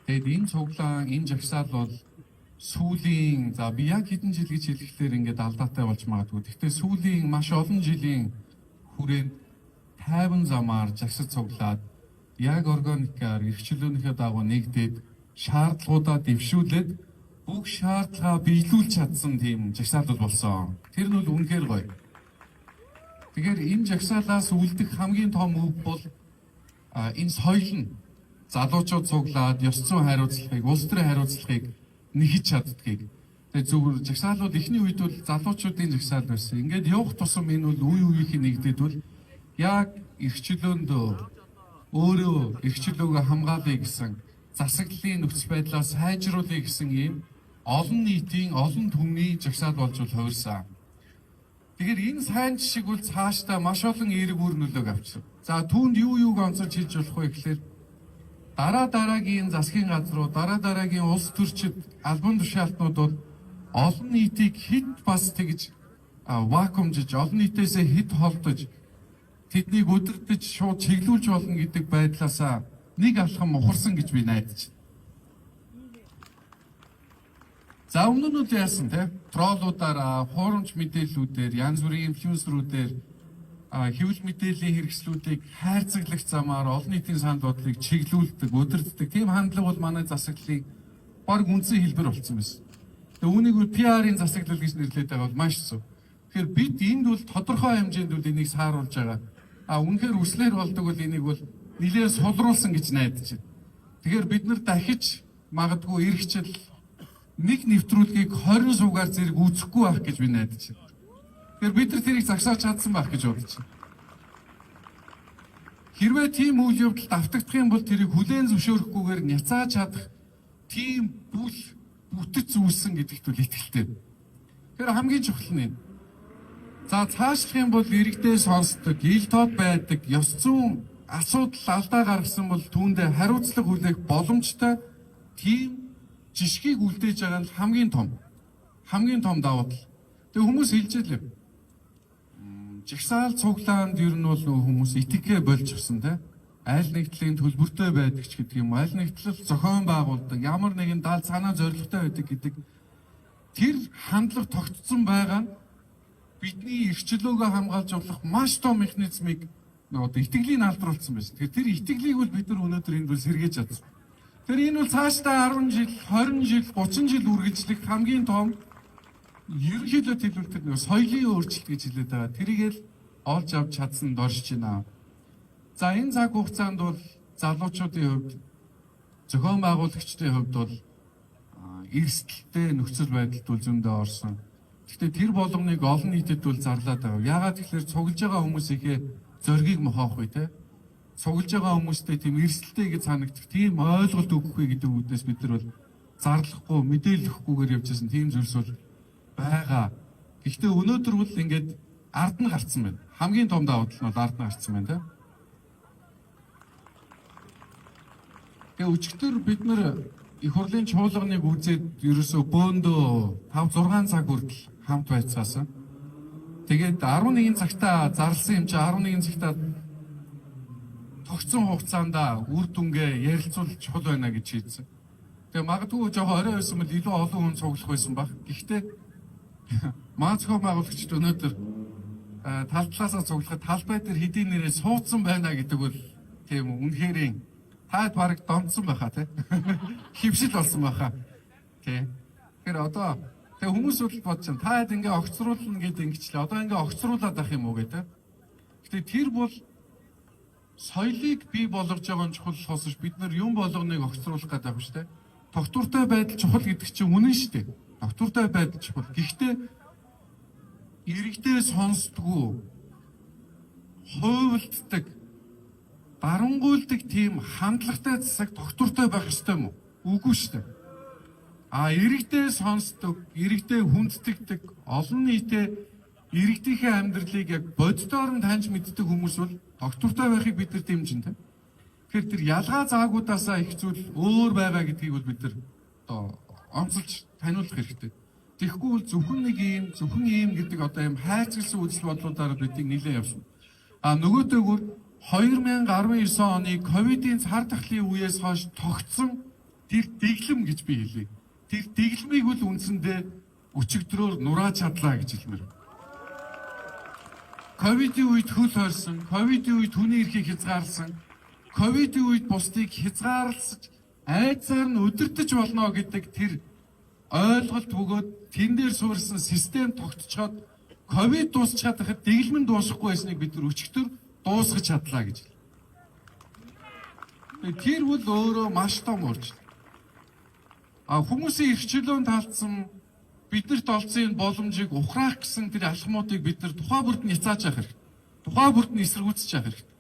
Тэгээд энэ цуглаан, энэ жагсаал бол сүүлийн за би яг хэдэн жил гэж хэлэхлээр ингээд алдаатай болж магадгүй. Гэхдээ сүүлийн маш олон жилийн хүрээнд тайван замаар жагсаж цуглаад яг органикаар эрхчлөөнийхөө дагуу нэгдээд шаардлагуудаа дэвшүүлээд бүх шаардлагаа биелүүлж чадсан тийм жагсаалууд болсон. Тэр нь бол үнэхээр гоё. Тэгэхээр энэ жагсаалаас үлдэх хамгийн том өв бол энэ соёл нь залуучууд цуглаад ёс зүйн хариуцлагыг, улс төрийн хариуцлагыг нэгж чаддгийг. Тэгээ зүгээр жагсаалууд эхний үед бол залуучуудын жагсаал байсан. Ингээд явах тусам энэ бол үе үеийнх нь нэгдээд бол яг эрхчлөөндөө өөрөө эрхчлөөгөө хамгаалъя гэсэн засаглалын нөхцөл байдлаа сайжруулъя гэсэн ийм олон нийтийн, олон түмний жагсаал болж хувирсан. Тэгэхээр энэ сайн жишиг бол цаашдаа маш олон эерэг үр нөлөөг авчирсан. За түүнд юуг онцолж хийж болох вэ гэхээр дараагийн засгийн газрууд, дараагийн улс төрчид, албан тушаалтнууд бол олон нийтийг хэд бас тэгж вакуумжиж, олон нийтээсээ хэд холдож, тэднийг өдөртөж шууд чиглүүлж болно гэдэг байдлаасаа нэг алхам ухарсан гэж би найдаж байна. За өмнө нь яасан те? Троллуудаар, хуурамч мэдээллүүдээр, янз бүрийн инфлюенсерүүдээр хэвлэл мэдээллийн хэрэгслүүдийг хайрцаглагч замаар олон нийтийн санал бодлыг чиглүүлдэг, удирддаг. Тийм хандлага бол манай засаглалыг баг үндсэн хэлбэр болсон байсан. Тэгээ үүнийг PR-ийн засаглал гэж нэрлэдэг байгаа бол маш зөв. Тэгэхээр бид энд бол тодорхой хэмжээнд бол энийг сааруулж байгаа. Үнэхээр үслэр болдог бол энийг бол нэлээд сулруулсан гэж найдаж байна. Тэгэхээр бид нар дахиж магадгүй эргэжил нэг нэвтрүүлгийг 20 суугаар зэрэг үүсэхгүй байх гэж би найдаж байна. Тэгэхээр бид нар тэрийг загсааж чадсан байх гэж бодож байна. Хэрвээ тийм үйл явдалд автагдах юм бол тэрийг хүлээн зөвшөөрөхгүйгээр няцааж чадах тийм бүтэц үүссэн гэдэгт үл итгэлтэй. Тэгэхээр хамгийн чухал нь энэ. За цаашлах юм бол иргэдээ сонсдог, ил тод байдаг, ёс зүйн асуудал алдаа гаргасан бол түүндээ хариуцлага хүлээх боломжтой тийм жишгийг үлдээж байгаа нь хамгийн том давуу тал. Тэгээ хүмүүс хэлж илээ. Жагсаал цуглаанд ер нь бол хүмүүс этикэ болж авсан те. Айл нэгдлийн төлбөртэй байдаг ч гэдэг юм, айл нэгдэл зохион байгуулдаг, ямар нэгэн даал санаа зорилготой байдаг гэдэг тэр хандлага тогтцсон байгаа нь бидний эрхчлөөгөө хамгаалж болох маш том механизмыг итгэлийн алдаруулсан байсан. Тэгэхээр тэр итгэлийг бол бид нар өнөөдөр энд бол сэргээж чадсан. Тэр энэ бол цаашдаа 10 жил, 20 жил, 30 жил үргэлжлэх хамгийн том ерөнхийдөө хэлбэл тэр нэг соёлын өөрчлөлт гэж хэлээд байгаа. Тэрийгэл олж авч чадсан дорж байна. За энэ цаг хугацаанд бол залуучуудын хувьд, зохион байгуулагчдын хувьд бол эрсдэлтэй нөхцөл байдалд бол зөндөө орсон. Гэхдээ тэр болгоныг олон нийтэд бол зарлаад байгаа. Яагаад тэгэхээр цуглаж байгаа хүмүүсийнхээ зоргийг мохоох үе те. Цуглаж байгаа хүмүүстэй тийм эрсдэлтэй гэж санагдах, тийм ойлголт өгөхгүй гэдэг үүднээс бид нар бол зарлахгүй, мэдээлэхгүйгээр явж байсан тийм зүйлс бол байгаа. Гэхдээ өнөөдөр бол ингээд ард нь гарцсан байна. Хамгийн том давуу тал нь бол ард нь гарцсан байна те. Тэгээ өчигдөр бид нар их хурлын чуулганыг үзээд ерөөсөө бөөндөө 5-6 цаг хүртэл хамт байцгаасан. Тэгээд 11 цагтаа зарласан юм чи 11 цагтаа тогтсон хугацаанд үр дүнгээ ярилцуул чухал байна гэж шийдсэн. Тэгээ магадгүй жоохон орой байсан бол илүү олон хүн цуглах байсан баг. Гэхдээ маань зохион байгуулагчид өнөөдөр тал талаасаа цуглахад талбай дээр хэдийн нэрээ суудсан байна гэдэг бол тийм үнэхэрийн таад бараг донцсон байхаа тий. Хөвшил болсон байхаа. Тий. Тэгэхээр одоо тэгээ хүмүүс бол бодож байна. Таад ингээ огцруулна гэдэг ингэчлээ. Одоо ингээ огцруулаад ах юм уу гэдэг. Гэтэ тэр бол соёлыг бий болгож байгаа чухал болохоос бид нар юм болгоныг огцруулах гэдэг юм шүү дээ. Тогтвортой байдал чухал гэдэг чинь үнэн шүү дээ. Тогтвортой байдал чухал. Гэхдээ иргэдээ сонсдгоо хуйлддаг барангуйлдаг тийм хандлагатай засаг тогтвортой байх ёстой юм уу? Үгүй шүү дээ. Иргэдээ сонсдог, иргэдээ хүнддэгдэг, олон нийтэд иргэдийнхээ амьдралыг яг боддоор нь таньж мэддэг хүмүүс бол тогтвортой байхыг бид нар дэмжинэ. Тэгэхээр тэр ялгаа заагуудаасаа их зүйл өөр байгаа гэдгийг бол бид нар одоо онцолж таниулах хэрэгтэй. Тэгэхгүй бол зөвхөн ийм гэдэг одоо ийм хайрцагсан үзэл бодлуудаар бидийг нэлээд явсан. Нөгөөтэйгөр 2019 оны ковидын цар тахлын үеэс хойш тогтсон Тэр дэглэм гэж би хэлье. Тэр дэглэмийг бол үндсэндээ өчигдрөөр нурааж чадлаа гэж хэлмээр. Ковидын үед хөл хорьсон, ковидын үед хүний эрхийг хязгаарласан, ковидын үед бусдыг хязгаарлаж айцаар нь өдөртөж болно гэдэг тэр ойлголт бөгөөд тэн дээр суурилсан систем тогтцоход ковид дуусчихад хахад дэглэм нь дуусахгүй байсныг бид нар өчигдөр дуусгаж чадлаа гэж. Тэр бол өөрөө маш том өөрчлөлт. Хүмүүсийн эрхчлөөнд таалдсан биднэрт олцсон боломжийг ухраах гэсэн тэр алхмуудыг бид нар тухай бүрд нь няцааж явах хэрэгтэй. Тухай бүрд нь эсэргүүцэж явах хэрэгтэй.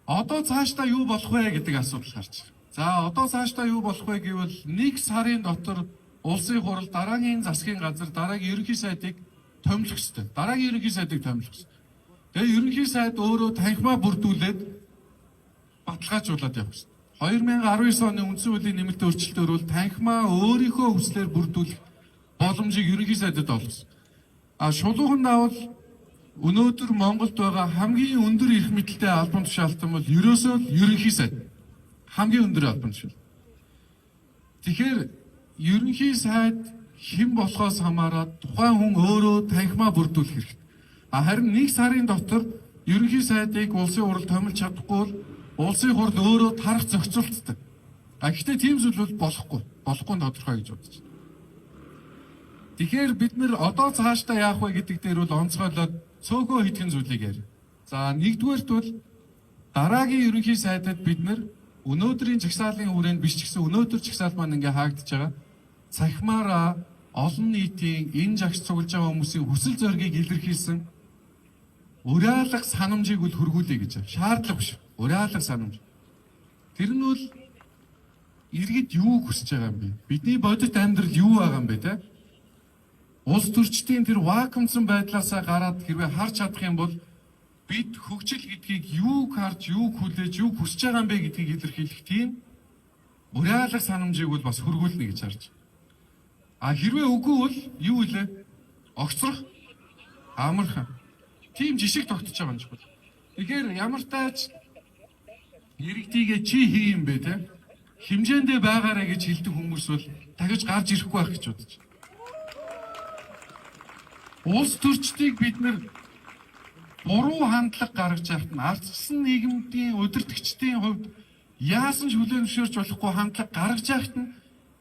Одоо цаашдаа юу болох вэ гэдэг асуудал гарч байна. За одоо цаашдаа юу болох вэ гэвэл 1 сарын дотор улсын хурал дараагийн засгийн газар дараагийн ерөнхий сайдыг томилох ёстой. Дараагийн ерөнхий сайдыг томилох ёстой. Тэгээ ерөнхий сайд өөрөө танхимаа бүрдүүлээд баталгаажуулаад явах ёстой. 2019 оны үндсэн хуулийн нэмэлт өөрчлөлтөөр бол танхимаа өөрийнхөө хүслээр бүрдүүлэх боломжийг ерөнхий сайдад олгосон. Шулуухан давал өнөөдөр Монголд байгаа хамгийн өндөр эрх мэдэлтэй албан тушаалтан бол ерөөсөө л ерөнхий сайд. Хамгийн өндөр албан тушаалт. Тэгэхээр ерөнхий сайд хэн болохоос хамаарат тухайн хүн өөрөө танхимаа бүрдүүлэх хэрэгтэй. Харин 1 сарын дотор ерөнхий сайдыг улсын хурал томилж чадахгүй бол улсын хурал өөрөө тарах зохицуулттай. Гэхдээ тийм зүйл бол болохгүй тодорхой гэж бодож байна. Тэгэхээр бид нэр одоо цаашдаа яах вэ гэдэг дээр бол онцгойлоод цөөхөн хэдхэн зүйлийг ярив. За нэгдүгээрт бол дараагийн ерөнхий сайдад бид нэр өнөөдрийн жагсаалын хүрээнд биш ч гэсэн өнөөдөр жагсаал маань ингээ хаагдж байгаа цахимаараа олон нийтийн энэ жагс цуглаж байгаа хүмүүсийн хүсэл зоригийг илэрхийлсэн уриалга санамжийг үл хөргүүлэе гэж байна. Шаардлага биш. Уриалга санамж. Тэр нь бол иргэд юу хүсэж байгаа юм бэ? Бидний бодит амьдрал юу байгаа юм бэ те? Улс төрчдийн тэр вакуумсан байдлаасаа гараад хэрвээ харж чадах юм бол бид хөгжил гэдгийг юуг харж, юуг хүлээж, юуг хүсэж байгаа юм бэ гэдгийг илэрхийлэх тийм уриалга санамжийг бол бас хөргүүлнэ гэж харж. Хэрвээ үгүй бол юу вэ? Огцрох, амархан. Тийм жишг тогтож байгаа юм шиг. Тэгэхээр ямар тааж иргэдийгээ чи хий юм бэ те? Хэмжээндээ байгаарэ гэж хэлдэг хүмүүс бол дахиж гарч ирэхгүй байх гэж бодож. Улс төрчдийг бид нар буруу хандлага гаргаж явахт нь ардчилсан нийгэмдийн удирдагчдын хувьд яасан ч хүлээн зөвшөөрч болохгүй хандлага гаргаж явахт нь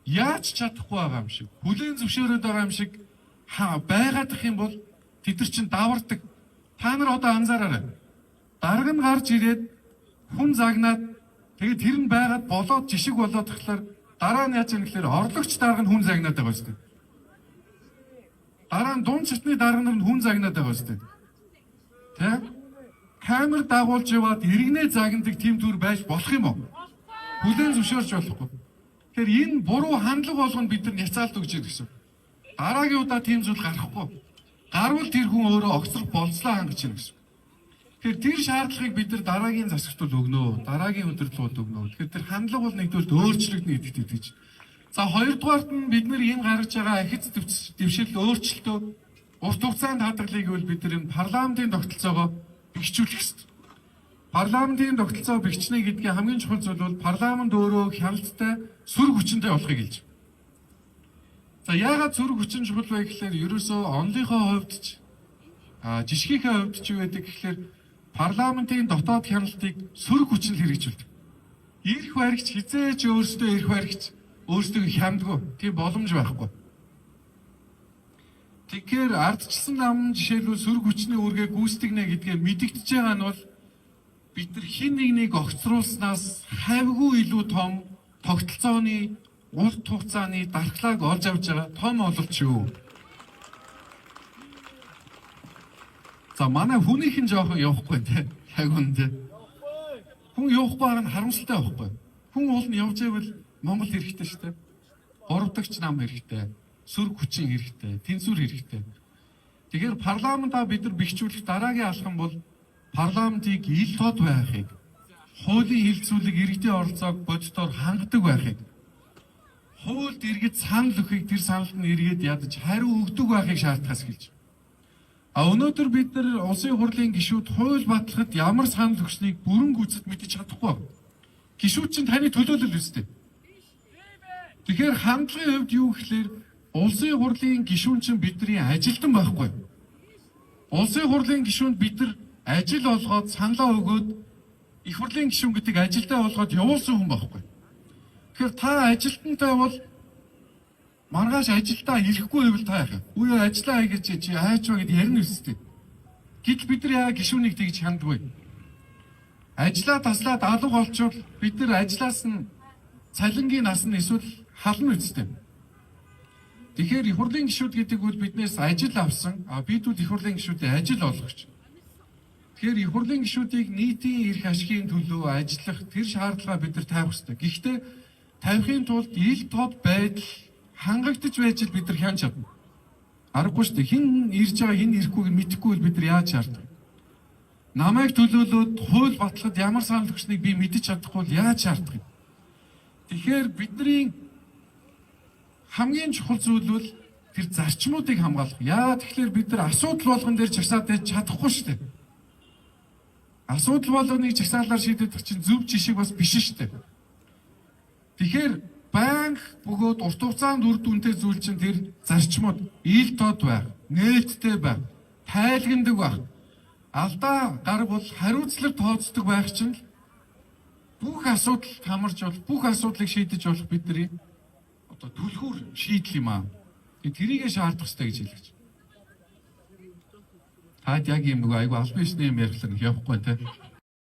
яаж чадахгүй байгаа юм шиг. Хүлээн зөвшөөрөд байгаа юм шиг байгаадах юм бол тэд нар чинь давардаг. Та нар одоо анзаараарай. Дарга нь гарч ирээд хүн загнаад тэгээд тэр нь байгаад болоод жишг болоод тахлаар дараа нь яаж юм гэхээр орлогч дарга нь хүн загнаад байгаа шүү дээ. Дараа нь дунд читний дарга нар нь хүн загнаад байгаа шүү дээ. Тэ? Камер дагуулж яваад иргэнэ загнадаг тийм төр байж болох юм уу? Хүлээн зөвшөөрч болохгүй. Тэгэхээр энэ буруу хандлага болгоно бид нар няцаалт өгч ирэх гэсэн. Дараагийн удаа тийм зүйл гарахгүй. Гарвал тэр хүн өөрөө огцрох болцлоо хангаж ирнэ гэсэн. Тэгэхээр тэр шаардлагыг бид нар дараагийн засагт өгнө. Дараагийн удирдлагууд өгнө. Тэгэхээр тэр хандлага бол нэгдүгээр өөрчлөгдөнө гэдэгт итгэж. За хоёрдугаарт нь бид нар энэ гаргаж байгаа ахиц дэвшил өөрчлөлтөө урт хугацаанд хадгалыг бол бид нар энэ парламентын тогтолцоогоо бэхжүүлэх ёстой. Парламентын тогтолцоо бэхжнэ гэдгийн хамгийн чухал зүйл бол парламент өөрөө хяналттай сүр хүчинтэй болохыг хэлж. За яагаад сүр хүчин чухал вэ гэхээр ерөөсөө онлынхоо хувьд ч жишгийнхээ хувьд ч юу гэдэг гэхээр парламентын дотоод хяналтыг сүр хүчинд хэрэгжүүлдэг. Ирэх баригч хизээч өөрсдөө ирэх баригч өөрсдөө хямдгүй тийм боломж байхгүй. Тэгэхээр ардчилсан нам жишээлбэл сүр хүчний үүргээ гүйцэтгэнэ гэдгээ мэдэгдэж байгаа нь бол бид нар хин нэг огцруулснаас хавьгүй илүү том тогтолцооны урт хугацааны дархлааг олж авч байгаа том ололч юу. За манай хүнийх нь жоохон явахгүй те. Яг үнэндээ. Хүн явахгүй байгаа нь харамсалтай байхгүй. Хүн уул нь явж байвал Монгол хэрэгтэй шүү дээ. Горовдогч нам хэрэгтэй. Сүр хүчин хэрэгтэй. Тэнцвэр хэрэгтэй. Тэгэхээр парламентаа бид нар бэхжүүлэх дараагийн алхам бол парламентыг ил тод байхыг, хуулийн хилцүүлэг иргэдийн оролцоог бодитоор хангадаг байхыг, хуульд иргэд санал өгөхийг тэр саналд нь иргэд ядаж хариу өгдөг байхыг шаардахаас гэлж. Өнөөдөр бид нар улсын хурлын гишүүд хууль баталгахад ямар санал өгснгийг бүрэн гүйцэд мэдэж чадахгүй. Гишүүд чинь таны төлөөлөл үстэй. Тэгэхээр хандлагын хувьд юу гэхээр улсын хурлын гишүүн чинь бидний ажилтан байхгүй. Улсын хурлын гишүүнд бид нар ажил олгоод саналаа өгөөд их хурлын гишүүн гэдэг ажилдаа олгоод явуулсан хүн байхгүй. Тэгэхээр та ажилтнтай бол маргааш ажилдаа ирэхгүй байвал та яах вэ? Үгүй ажиллаа хай гэж чи айч ба гэд ярина үстэй. Гэтэл бид нар яа гишүүнийг тэгж хандгүй. Ажлаа таслаад алга болчвол бид нар ажлаас нь цалингийн нас нь эсвэл хална үстэй. Тэгэхээр их хурлын гишүүд гэдэг бол биднээс ажил авсан, бидүүд их хурлын гишүүдээ ажил олгогч. Тэгэхээр их хурлын гишүүдийг нийтийн эрх ашигын төлөө ажиллах тэр шаардлагаа бид нар тавих хэрэгтэй. Гэхдээ тавихын тулд ил тод байдал хангагдж байж л бид нар хянаж чадна. Аргагүй шүү дээ. Хэн ирж байгаа, хэн ирэхгүйг мэдэхгүй бол бид нар яаж шаарддаг? Намайг төлөөлөөд хууль батлахад ямар санал өгснгийг би мэдэж чадахгүй бол яаж шаарддаг юм? Тэгэхээр бидний хамгийн чухал зүйл бол тэр зарчмуудыг хамгаалах. Яа тэгэхээр бид нар асуудал болгон дээр жагсаад байж чадахгүй шүү дээ. Асуудал болгоныг жагсаалаар шийдэх чинь зөв жишг бас биш шүү дээ. Тэгэхээр банк бөгөөд урт хугацаанд үр дүнтэй зүйл чинь тэр зарчмууд ил тод байх, нээлттэй байх, тайлгандаг байх. Алдаа гараг бол хариуцлага тооцдог байх чинь бүх асуудалд хамарч бол бүх асуудлыг шийдэж болох бидний одоо түлхүүр шийдэл юм аа. Тэрийгэ шаардах хэрэгтэй гэж хэлж байна. Таад яг юм нөгөө айгу албан ёсны юм ярих л явахгүй те.